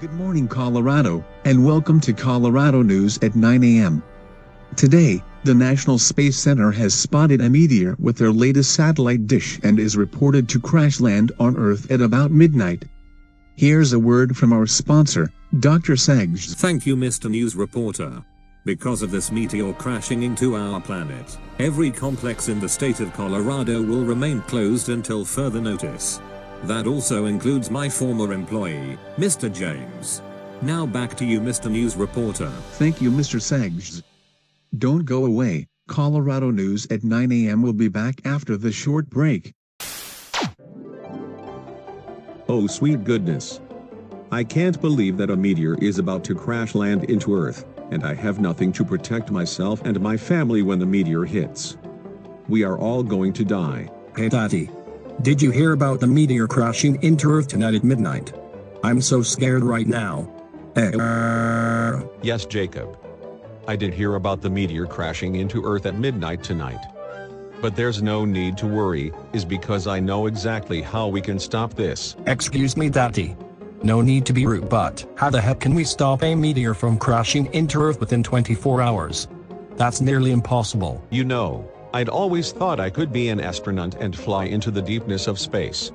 Good morning, Colorado, and welcome to Colorado News at 9 a.m. Today, the National Space Center has spotted a meteor with their latest satellite dish and is reported to crash land on Earth at about midnight. Here's a word from our sponsor, Dr. Segj. Thank you, Mr. News Reporter. Because of this meteor crashing into our planet, every complex in the state of Colorado will remain closed until further notice. That also includes my former employee, Mr. James. Now back to you, Mr. News Reporter. Thank you, Mr. Segj. Don't go away. Colorado News at 9 a.m. will be back after the short break. Oh, sweet goodness. I can't believe that a meteor is about to crash land into Earth, and I have nothing to protect myself and my family when the meteor hits. We are all going to die. Hey Daddy. Did you hear about the meteor crashing into Earth tonight at midnight? I'm so scared right now. Yes, Jacob. I did hear about the meteor crashing into Earth at midnight tonight. But there's no need to worry, is because I know exactly how we can stop this. Excuse me, Daddy. No need to be rude, but how the heck can we stop a meteor from crashing into Earth within 24 hours? That's nearly impossible. You know, I'd always thought I could be an astronaut and fly into the deepness of space.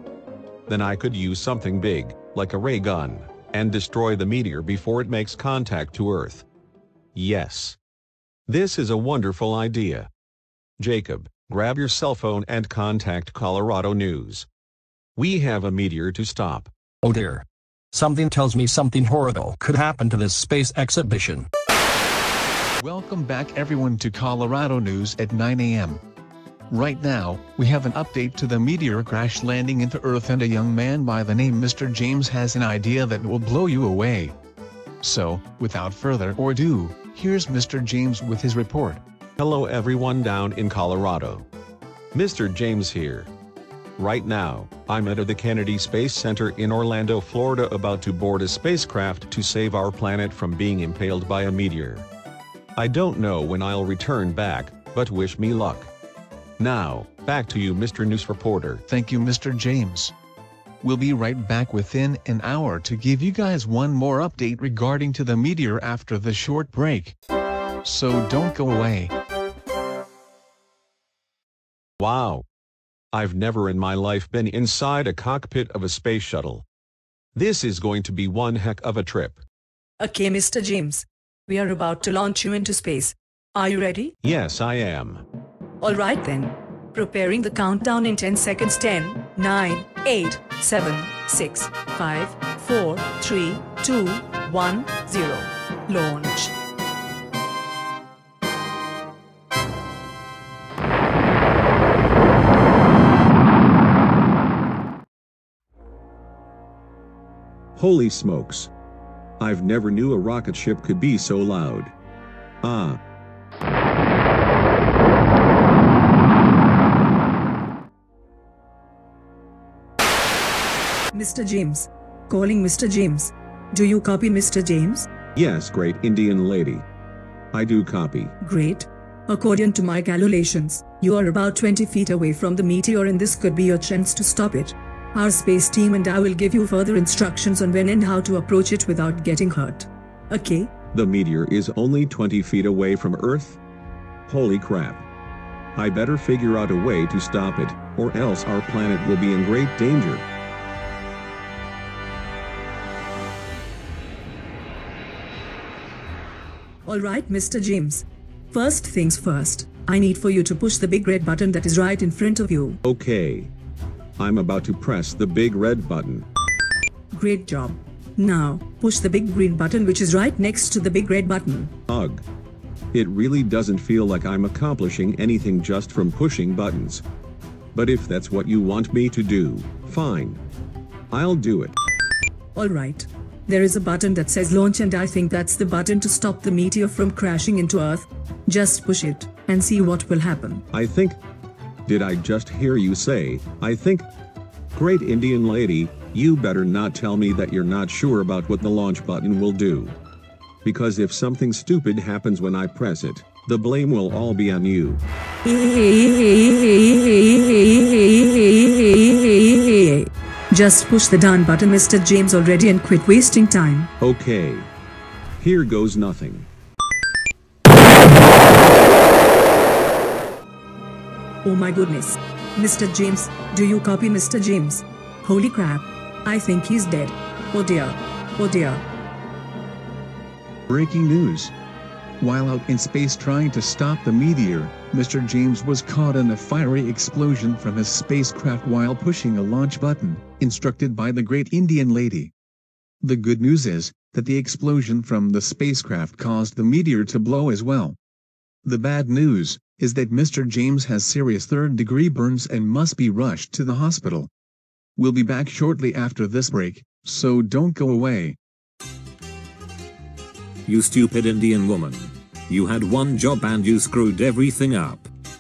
Then I could use something big, like a ray gun, and destroy the meteor before it makes contact to Earth. Yes. This is a wonderful idea. Jacob, grab your cell phone and contact Colorado News. We have a meteor to stop. Oh dear. Something tells me something horrible could happen to this space exhibition. Welcome back everyone to Colorado News at 9 a.m. Right now, we have an update to the meteor crash landing into Earth, and a young man by the name Mr. James has an idea that will blow you away. So, without further ado, here's Mr. James with his report. Hello everyone down in Colorado. Mr. James here. Right now, I'm at the Kennedy Space Center in Orlando, Florida, about to board a spacecraft to save our planet from being impaled by a meteor. I don't know when I'll return back, but wish me luck. Now, back to you, Mr. News Reporter. Thank you, Mr. James. We'll be right back within an hour to give you guys one more update regarding to the meteor after the short break. So don't go away. Wow. I've never in my life been inside a cockpit of a space shuttle. This is going to be one heck of a trip. Okay, Mr. James. We are about to launch you into space. Are you ready? Yes, I am. Alright then. Preparing the countdown in 10 seconds. 10, 9, 8, 7, 6, 5, 4, 3, 2, 1, 0. Launch. Holy smokes. I've never knew a rocket ship could be so loud. Ah. Mr. James. Calling Mr. James. Do you copy, Mr. James? Yes, great Indian lady. I do copy. Great. According to my calculations, you are about 20 feet away from the meteor, and this could be your chance to stop it. Our space team and I will give you further instructions on when and how to approach it without getting hurt. Okay? The meteor is only 20 feet away from Earth? Holy crap. I better figure out a way to stop it, or else our planet will be in great danger. Alright, Mr. James. First things first, I need for you to push the big red button that is right in front of you. Okay. I'm about to press the big red button. Great job. Now, push the big green button which is right next to the big red button. Ugh. It really doesn't feel like I'm accomplishing anything just from pushing buttons. But if that's what you want me to do, fine. I'll do it. Alright. There is a button that says launch, and I think that's the button to stop the meteor from crashing into Earth. Just push it, and see what will happen. I think... Did I just hear you say, I think? Great Indian lady, you better not tell me that you're not sure about what the launch button will do. Because if something stupid happens when I press it, the blame will all be on you. Just push the done button, Mr. James, already, and quit wasting time. Okay. Here goes nothing. Oh my goodness. Mr. James, do you copy, Mr. James? Holy crap. I think he's dead. Oh dear. Oh dear. Breaking news. While out in space trying to stop the meteor, Mr. James was caught in a fiery explosion from his spacecraft while pushing a launch button, instructed by the great Indian lady. The good news is that the explosion from the spacecraft caused the meteor to blow as well. The bad news is that Mr. James has serious third-degree burns and must be rushed to the hospital. We'll be back shortly after this break, so don't go away. You stupid Indian woman. You had one job and you screwed everything up.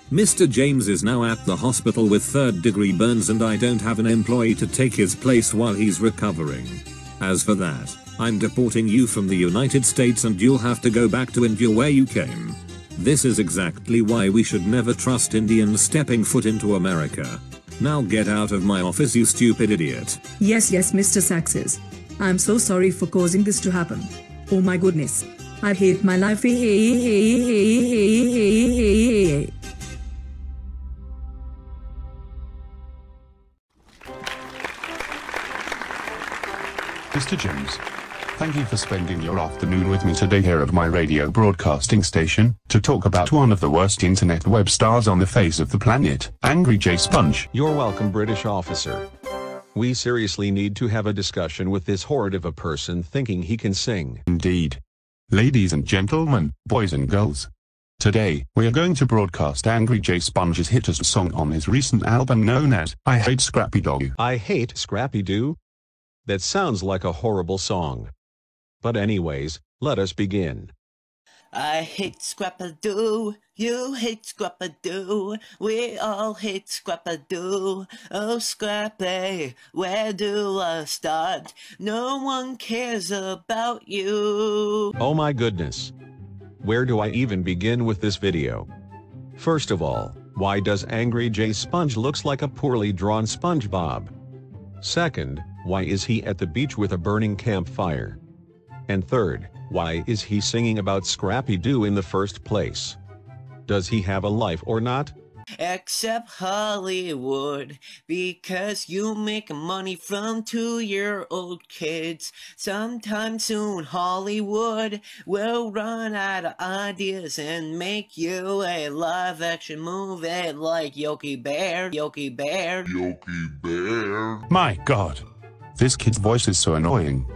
Mr. James is now at the hospital with third-degree burns and I don't have an employee to take his place while he's recovering. As for that, I'm deporting you from the United States and you'll have to go back to India where you came. This is exactly why we should never trust Indians stepping foot into America. Now get out of my office, you stupid idiot. Yes, Mr. Saxes. I'm so sorry for causing this to happen. Oh my goodness. I hate my life. Mr. James, thank you for spending your afternoon with me today here at my radio broadcasting station, to talk about one of the worst internet web stars on the face of the planet, Angry J Sponge. You're welcome, British officer. We seriously need to have a discussion with this horde of a person thinking he can sing. Indeed. Ladies and gentlemen, boys and girls. Today, we are going to broadcast Angry J Sponge's hittest song on his recent album known as I Hate Scrappy Doo. I hate Scrappy Doo? That sounds like a horrible song. But anyways, let us begin. I hate Scrap-a-doo, you hate Scrap-a-doo, we all hate Scrap-a-doo. Oh Scrappy, where do I start? No one cares about you. Oh my goodness. Where do I even begin with this video? First of all, why does Angry J Sponge looks like a poorly drawn SpongeBob? Second, why is he at the beach with a burning campfire? And third, why is he singing about Scrappy Doo in the first place? Does he have a life or not? Except Hollywood, because you make money from 2-year-old kids. Sometime soon Hollywood will run out of ideas and make you a live-action movie like Yogi Bear. My God. This kid's voice is so annoying.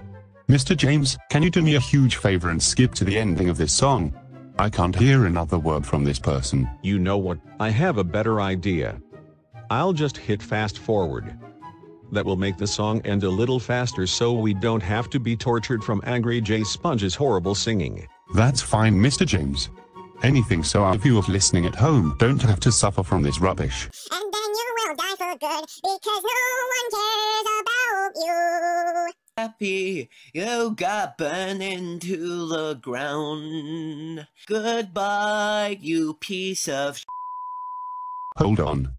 Mr. James, can you do me a huge favor and skip to the ending of this song? I can't hear another word from this person. You know what? I have a better idea. I'll just hit fast forward. That will make the song end a little faster so we don't have to be tortured from Angry J Sponge's horrible singing. That's fine, Mr. James. Anything so our viewers listening at home don't have to suffer from this rubbish. And then you will die for good, because no one cares about you. Happy, you got burned into the ground. Goodbye, you piece of Hold on.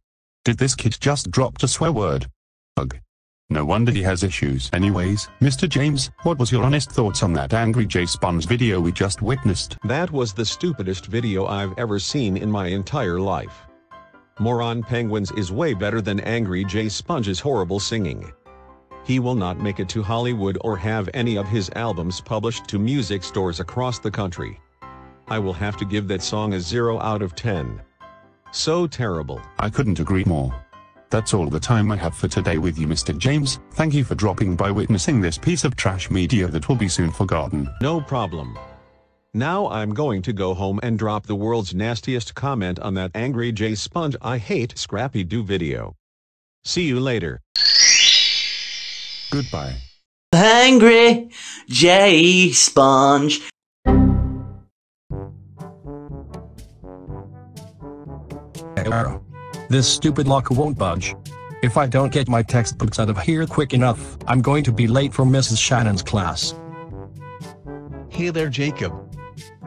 Did this kid just drop a swear word? Ugh. No wonder he has issues. Anyways, Mr. James, what was your honest thoughts on that Angry J Sponge video we just witnessed? That was the stupidest video I've ever seen in my entire life. Moron Penguins is way better than Angry J Sponge's horrible singing. He will not make it to Hollywood or have any of his albums published to music stores across the country. I will have to give that song a 0 out of 10. So terrible. I couldn't agree more. That's all the time I have for today with you, Mr. James. Thank you for dropping by witnessing this piece of trash media that will be soon forgotten. No problem. Now I'm going to go home and drop the world's nastiest comment on that Angry J Sponge I Hate Scrappy Doo video. See you later. Goodbye. Angry J Sponge. Error. This stupid locker won't budge. If I don't get my textbooks out of here quick enough, I'm going to be late for Mrs. Shannon's class. Hey there, Jacob.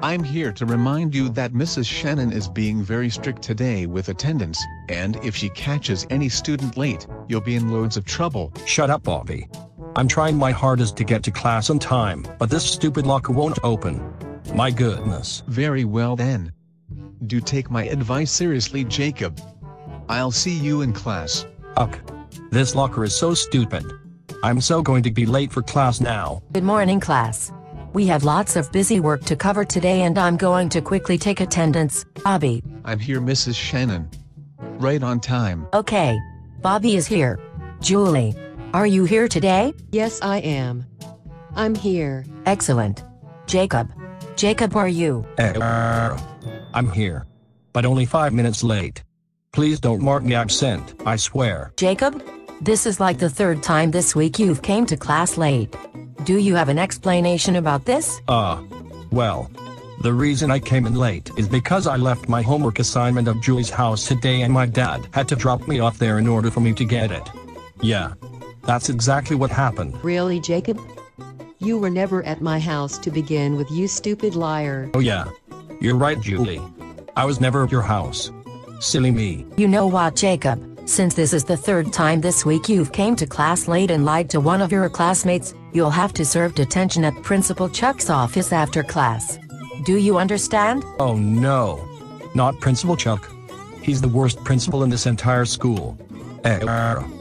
I'm here to remind you that Mrs. Shannon is being very strict today with attendance, and if she catches any student late, you'll be in loads of trouble. Shut up, Bobby. I'm trying my hardest to get to class on time, but this stupid locker won't open. My goodness. Very well then. Do take my advice seriously, Jacob. I'll see you in class. Ugh. This locker is so stupid. I'm so going to be late for class now. Good morning, class. We have lots of busy work to cover today and I'm going to quickly take attendance. Bobby. I'm here, Mrs. Shannon. Right on time. Okay. Bobby is here. Julie, are you here today? Yes, I am. I'm here. Excellent. Jacob. Jacob, are you? I'm here. But only 5 minutes late. Please don't mark me absent, I swear. Jacob? This is like the third time this week you've came to class late. Do you have an explanation about this? Well, the reason I came in late is because I left my homework assignment at Julie's house today and my dad had to drop me off there in order for me to get it. Yeah, that's exactly what happened. Really, Jacob? You were never at my house to begin with, you stupid liar. Oh yeah, you're right, Julie. I was never at your house. Silly me. You know what, Jacob? Since this is the third time this week you've came to class late and lied to one of your classmates, you'll have to serve detention at Principal Chuck's office after class. Do you understand? Oh no. Not Principal Chuck. He's the worst principal in this entire school.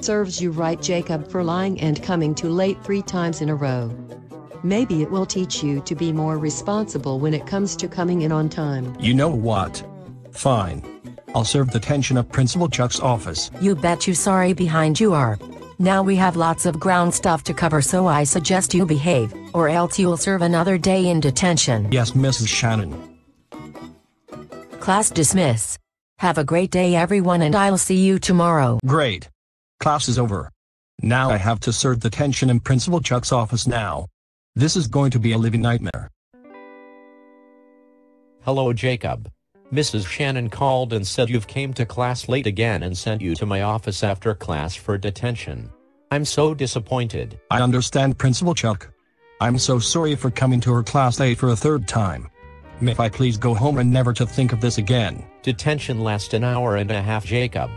Serves you right, Jacob, for lying and coming too late 3 times in a row. Maybe it will teach you to be more responsible when it comes to coming in on time. You know what? Fine. I'll serve detention at Principal Chuck's office. You bet you sorry behind you are. Now we have lots of ground stuff to cover, so I suggest you behave, or else you'll serve another day in detention. Yes, Mrs. Shannon. Class dismiss. Have a great day, everyone, and I'll see you tomorrow. Great. Class is over. Now I have to serve detention in Principal Chuck's office now. This is going to be a living nightmare. Hello, Jacob. Mrs. Shannon called and said you've came to class late again and sent you to my office after class for detention. I'm so disappointed. I understand, Principal Chuck. I'm so sorry for coming to her class late for a third time. May I please go home and never to think of this again? Detention lasts an hour and a half, Jacob.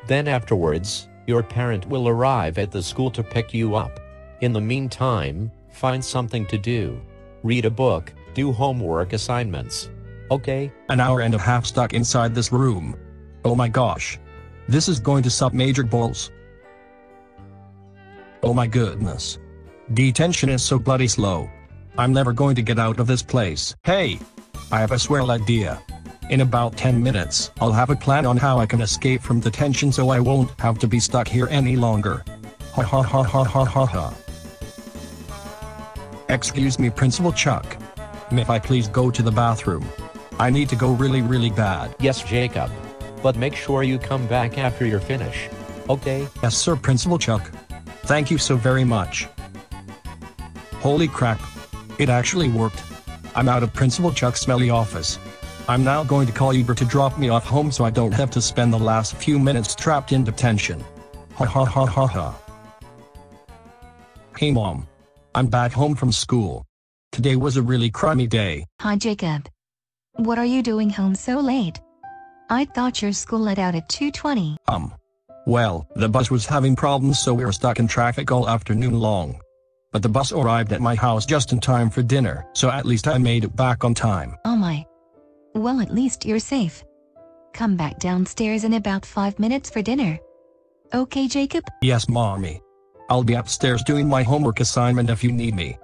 Then afterwards, your parent will arrive at the school to pick you up. In the meantime, find something to do. Read a book, do homework assignments. Okay? An hour and a half stuck inside this room. Oh my gosh. This is going to suck major balls. Oh my goodness. Detention is so bloody slow. I'm never going to get out of this place. Hey! I have a swell idea. In about 10 minutes, I'll have a plan on how I can escape from detention so I won't have to be stuck here any longer. Ha ha ha ha ha ha ha. Excuse me, Principal Chuck. May I please go to the bathroom? I need to go really bad. Yes, Jacob. But make sure you come back after you're finished. Okay? Yes, sir, Principal Chuck. Thank you so very much. Holy crap. It actually worked. I'm out of Principal Chuck's smelly office. I'm now going to call Uber to drop me off home so I don't have to spend the last few minutes trapped in detention. Ha ha ha ha ha. Hey Mom. I'm back home from school. Today was a really crummy day. Hi Jacob. What are you doing home so late? I thought your school let out at 2:20. Well, the bus was having problems, so we were stuck in traffic all afternoon long. But the bus arrived at my house just in time for dinner, so at least I made it back on time. Oh my. Well, at least you're safe. Come back downstairs in about 5 minutes for dinner. Okay, Jacob? Yes, Mommy. I'll be upstairs doing my homework assignment if you need me.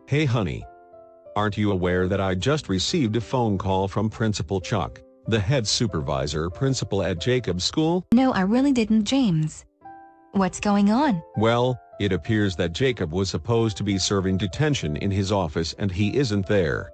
Hey honey. Aren't you aware that I just received a phone call from Principal Chuck, the head supervisor principal at Jacob's school? No, I really didn't, James. What's going on? Well, it appears that Jacob was supposed to be serving detention in his office and he isn't there.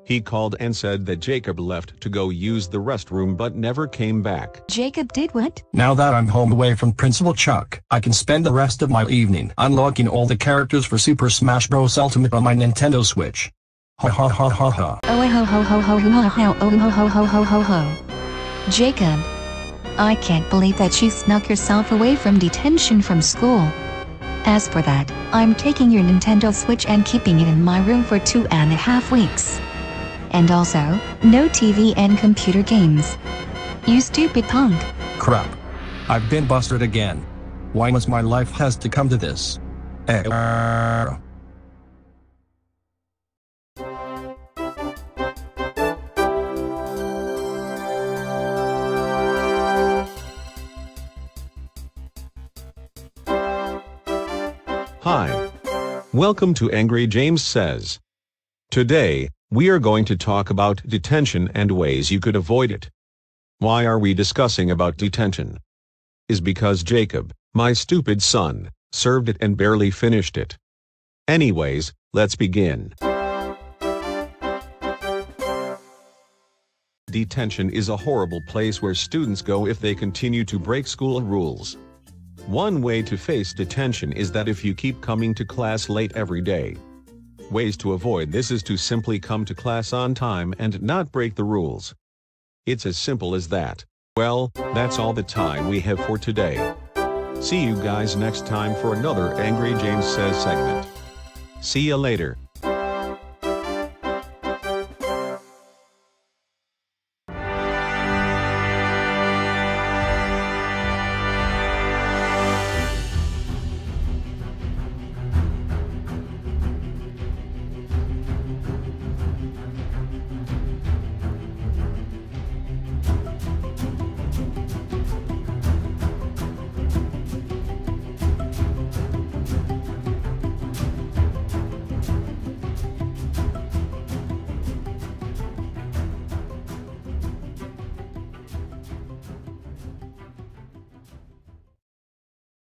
He called and said that Jacob left to go use the restroom but never came back. Jacob did what? Now that I'm home away from Principal Chuck, I can spend the rest of my evening unlocking all the characters for Super Smash Bros. Ultimate on my Nintendo Switch. Ha ha ha ha ha. Oh ho ho ho ho ho ho ho oh ho ho ho ho ho ho. Jacob. I can't believe that you snuck yourself away from detention from school. As for that, I'm taking your Nintendo Switch and keeping it in my room for 2.5 weeks. And also, no TV and computer games. You stupid punk. Crap. I've been busted again. Why must my life has to come to this? Hi. Welcome to Angry James Says. Today, we are going to talk about detention and ways you could avoid it. Why are we discussing about detention? Is because Jacob, my stupid son, served it and barely finished it. Anyways, let's begin. Detention is a horrible place where students go if they continue to break school rules. One way to face detention is that if you keep coming to class late every day. Ways to avoid this is to simply come to class on time and not break the rules. It's as simple as that. Well, that's all the time we have for today. See you guys next time for another Angry James Says segment. See ya later.